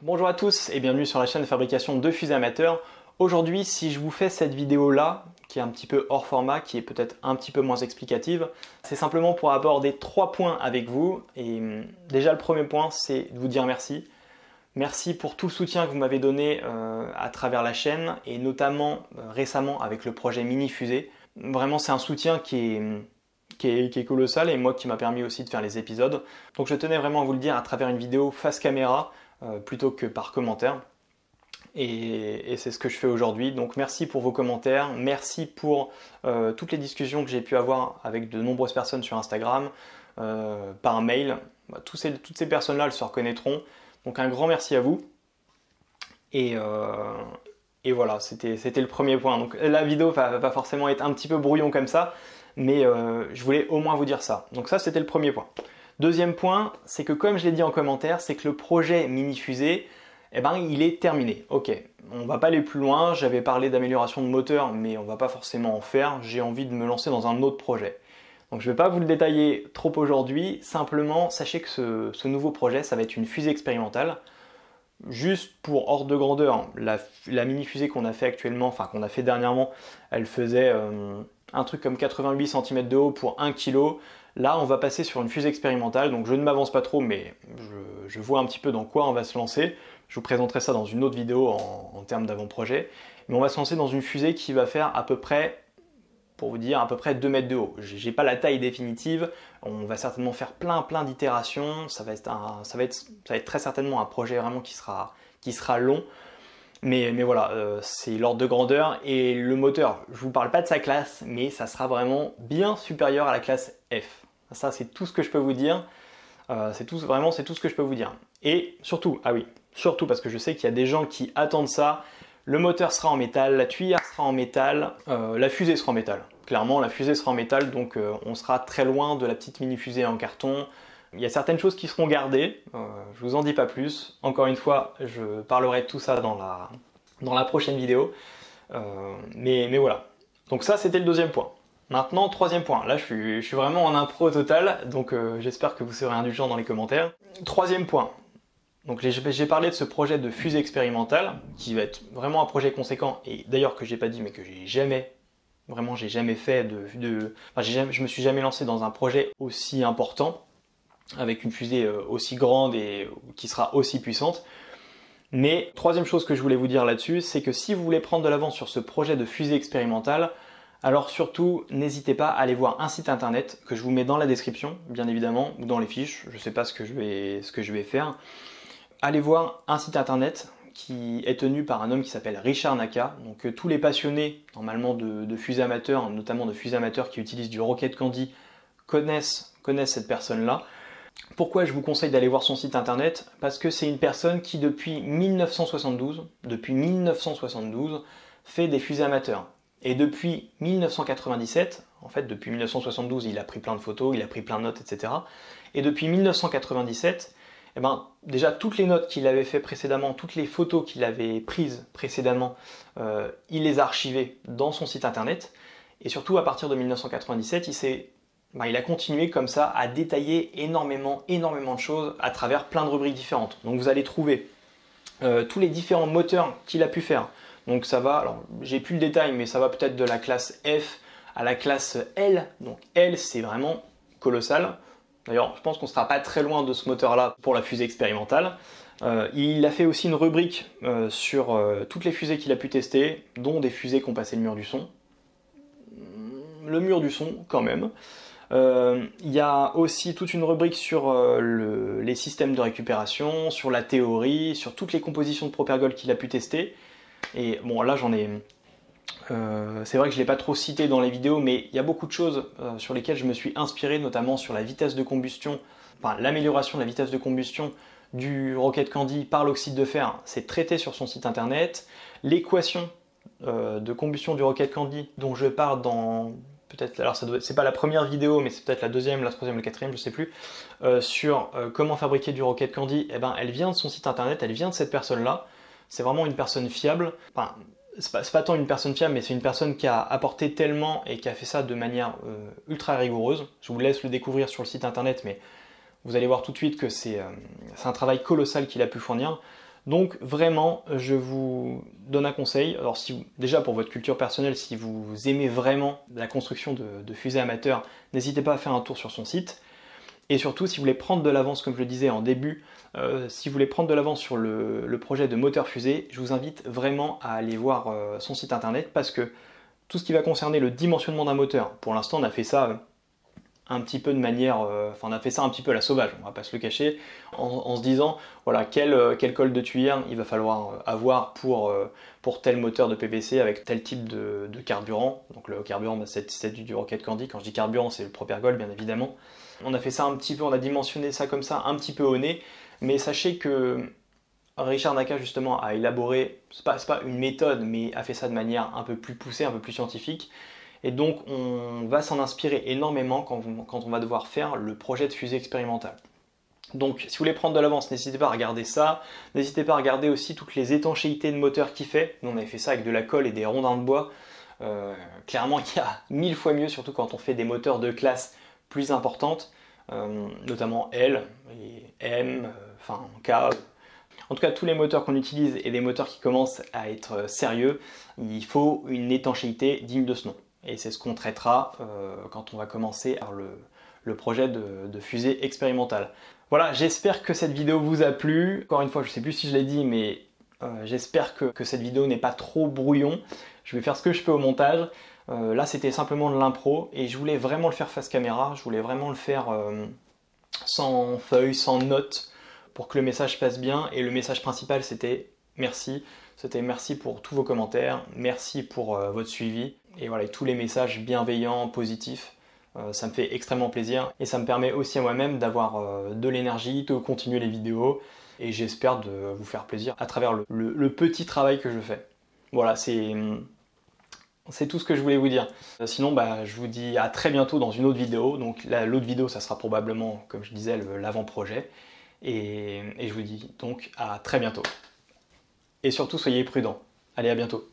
Bonjour à tous et bienvenue sur la chaîne de fabrication de fusées amateurs. Aujourd'hui, si je vous fais cette vidéo-là, qui est un petit peu hors format, qui est peut-être un petit peu moins explicative, c'est simplement pour aborder 3 points avec vous. Et déjà, le premier point, c'est de vous dire merci. Merci pour tout le soutien que vous m'avez donné à travers la chaîne et notamment récemment avec le projet Mini Fusée. Vraiment, c'est un soutien qui est colossal et moi qui m'a permis aussi de faire les épisodes. Donc je tenais vraiment à vous le dire à travers une vidéo face caméra plutôt que par commentaire. Et c'est ce que je fais aujourd'hui. Donc merci pour vos commentaires, merci pour toutes les discussions que j'ai pu avoir avec de nombreuses personnes sur Instagram, par mail. Toutes ces personnes-là, elles se reconnaîtront. Donc un grand merci à vous. Et voilà, c'était le premier point. Donc la vidéo va forcément être un petit peu brouillon comme ça, mais je voulais au moins vous dire ça. Donc ça, c'était le premier point. Deuxième point, c'est que comme je l'ai dit en commentaire, c'est que le projet Mini Fusée, eh ben, il est terminé. Ok, on va pas aller plus loin. J'avais parlé d'amélioration de moteur, mais on va pas forcément en faire. J'ai envie de me lancer dans un autre projet. Donc je ne vais pas vous le détailler trop aujourd'hui. Simplement, sachez que ce nouveau projet, ça va être une fusée expérimentale. Juste pour ordre de grandeur, la mini fusée qu'on a fait actuellement, enfin qu'on a fait dernièrement, elle faisait un truc comme 88 cm de haut pour 1 kg. Là, on va passer sur une fusée expérimentale, donc je ne m'avance pas trop, mais je vois un petit peu dans quoi on va se lancer. Je vous présenterai ça dans une autre vidéo en termes d'avant-projet. Mais on va se lancer dans une fusée qui va faire à peu près, pour vous dire, à peu près 2 mètres de haut. J'ai pas la taille définitive, on va certainement faire plein d'itérations, ça va être très certainement un projet vraiment qui sera long. Mais voilà, c'est l'ordre de grandeur et le moteur, je vous parle pas de sa classe, mais ça sera vraiment bien supérieur à la classe F. Ça, c'est tout ce que je peux vous dire. C'est tout ce que je peux vous dire. Et surtout, surtout parce que je sais qu'il y a des gens qui attendent ça. Le moteur sera en métal, la tuyère sera en métal, la fusée sera en métal. Clairement, la fusée sera en métal, donc on sera très loin de la petite mini fusée en carton. Il y a certaines choses qui seront gardées, je vous en dis pas plus. Encore une fois, je parlerai de tout ça dans la prochaine vidéo. Mais voilà. Donc ça, c'était le deuxième point. Maintenant, troisième point. Là, je suis vraiment en impro total, donc j'espère que vous serez indulgents dans les commentaires. Troisième point. Donc j'ai parlé de ce projet de fusée expérimentale, qui va être vraiment un projet conséquent, et d'ailleurs que j'ai pas dit, mais que j'ai jamais fait je me suis jamais lancé dans un projet aussi important, avec une fusée aussi grande et qui sera aussi puissante. Mais troisième chose que je voulais vous dire là-dessus, c'est que si vous voulez prendre de l'avance sur ce projet de fusée expérimentale, alors surtout, n'hésitez pas à aller voir un site internet que je vous mets dans la description, bien évidemment, ou dans les fiches, je ne sais pas ce que je vais faire. Allez voir un site internet qui est tenu par un homme qui s'appelle Richard Naka. Donc tous les passionnés normalement de fusées amateurs, notamment de fusées amateurs qui utilisent du Rocket Candy, connaissent cette personne-là. Pourquoi je vous conseille d'aller voir son site internet? Parce que c'est une personne qui depuis 1972 fait des fusées amateurs. Et depuis 1997, en fait depuis 1972 il a pris plein de photos, il a pris plein de notes, etc. Et depuis 1997, eh ben, déjà toutes les notes qu'il avait fait précédemment, toutes les photos qu'il avait prises précédemment, il les a archivées dans son site internet. Et surtout à partir de 1997, il a continué comme ça à détailler énormément de choses à travers plein de rubriques différentes. Donc vous allez trouver tous les différents moteurs qu'il a pu faire. Donc ça va, alors j'ai plus le détail, mais ça va peut-être de la classe F à la classe L. Donc L, c'est vraiment colossal. D'ailleurs, je pense qu'on ne sera pas très loin de ce moteur-là pour la fusée expérimentale. Il a fait aussi une rubrique sur toutes les fusées qu'il a pu tester, dont des fusées qui ont passé le mur du son. Le mur du son, quand même. Il y a aussi toute une rubrique sur les systèmes de récupération, sur la théorie, sur toutes les compositions de Propergol qu'il a pu tester. Et bon, là j'en ai... c'est vrai que je ne l'ai pas trop cité dans les vidéos, mais il y a beaucoup de choses sur lesquelles je me suis inspiré, notamment sur la vitesse de combustion, enfin l'amélioration de la vitesse de combustion du Rocket Candy par l'oxyde de fer. C'est traité sur son site internet. L'équation de combustion du Rocket Candy dont je parle dans... peut-être, alors c'est pas la première vidéo, mais c'est peut-être la deuxième, la troisième, la quatrième, je sais plus, sur comment fabriquer du Rocket Candy, eh ben, elle vient de son site internet, elle vient de cette personne-là. C'est vraiment une personne fiable. Enfin, c'est pas tant une personne fiable, mais c'est une personne qui a apporté tellement et qui a fait ça de manière ultra rigoureuse. Je vous laisse le découvrir sur le site internet, mais vous allez voir tout de suite que c'est un travail colossal qu'il a pu fournir. Donc vraiment, je vous donne un conseil. Alors déjà pour votre culture personnelle, si vous aimez vraiment la construction de fusées amateurs, n'hésitez pas à faire un tour sur son site. Et surtout, si vous voulez prendre de l'avance, comme je le disais en début, si vous voulez prendre de l'avance sur le projet de moteur fusée, je vous invite vraiment à aller voir son site internet parce que tout ce qui va concerner le dimensionnement d'un moteur, pour l'instant on a fait ça un petit peu de manière, on a fait ça un petit peu à la sauvage, on va pas se le cacher, en se disant voilà quel col de tuyère il va falloir avoir pour tel moteur de PVC avec tel type de carburant. Donc le carburant, c'est du Rocket Candy. Quand je dis carburant, c'est le Propergol bien évidemment. On a fait ça un petit peu, on a dimensionné ça comme ça un petit peu au nez, mais sachez que Richard Naka justement a élaboré, c'est pas une méthode, mais a fait ça de manière un peu plus poussée, un peu plus scientifique. Et donc on va s'en inspirer énormément quand on va devoir faire le projet de fusée expérimentale. Donc si vous voulez prendre de l'avance, n'hésitez pas à regarder ça. N'hésitez pas à regarder aussi toutes les étanchéités de moteur qu'il fait. Nous on avait fait ça avec de la colle et des rondins de bois. Clairement il y a 1000 fois mieux, surtout quand on fait des moteurs de classe plus importante, notamment L et M, K. En tout cas, tous les moteurs qu'on utilise et des moteurs qui commencent à être sérieux, il faut une étanchéité digne de ce nom. Et c'est ce qu'on traitera quand on va commencer le projet de fusée expérimentale. Voilà, j'espère que cette vidéo vous a plu. Encore une fois, je ne sais plus si je l'ai dit, mais j'espère que cette vidéo n'est pas trop brouillon. Je vais faire ce que je peux au montage. Là, c'était simplement de l'impro et je voulais vraiment le faire face caméra. Je voulais vraiment le faire sans feuilles, sans notes, pour que le message passe bien. Et le message principal, c'était merci. C'était merci pour tous vos commentaires, merci pour votre suivi. Et voilà, tous les messages bienveillants, positifs, ça me fait extrêmement plaisir. Et ça me permet aussi à moi-même d'avoir de l'énergie, de continuer les vidéos. Et j'espère de vous faire plaisir à travers le petit travail que je fais. Voilà, c'est tout ce que je voulais vous dire. Sinon, je vous dis à très bientôt dans une autre vidéo. Donc l'autre vidéo, ça sera probablement, comme je disais, l'avant-projet. Et je vous dis donc à très bientôt. Et surtout, soyez prudents. Allez, à bientôt.